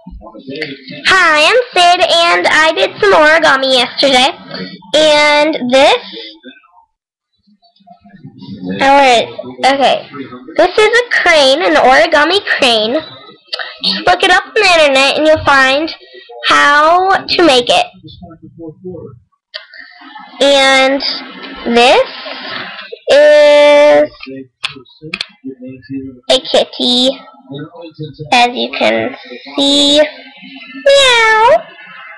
Hi, I'm Sid, and I did some origami yesterday. And this, okay, this is a crane, an origami crane. Just look it up on the internet, and you'll find how to make it. And this is a kitty, as you can see. Meow,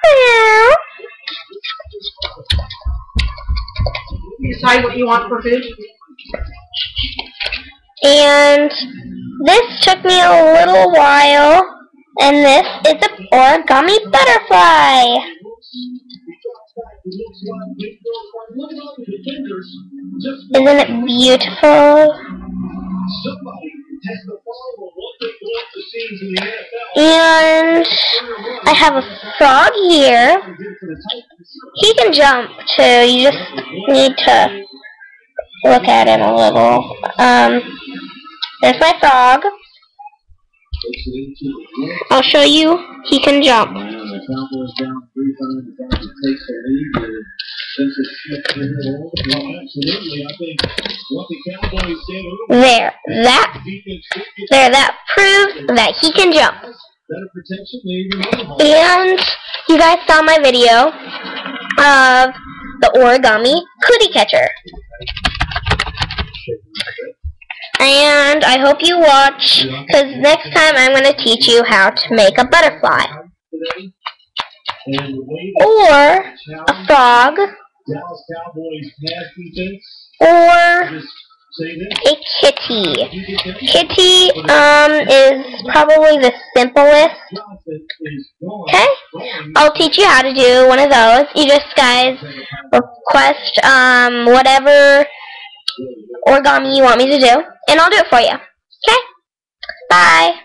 meow. You decide what you want for food? And this took me a little while, and this is an origami butterfly. Isn't it beautiful? And I have a frog here. He can jump too. You just need to look at him a little. There's my frog. I'll show you. He can jump. That proves that he can jump. And you guys saw my video of the origami cootie catcher. And I hope you watch, because next time I'm going to teach you how to make a butterfly, or a frog, or a kitty. Kitty is probably the simplest. Okay? I'll teach you how to do one of those. You just guys request whatever origami you want me to do, and I'll do it for you. Okay? Bye.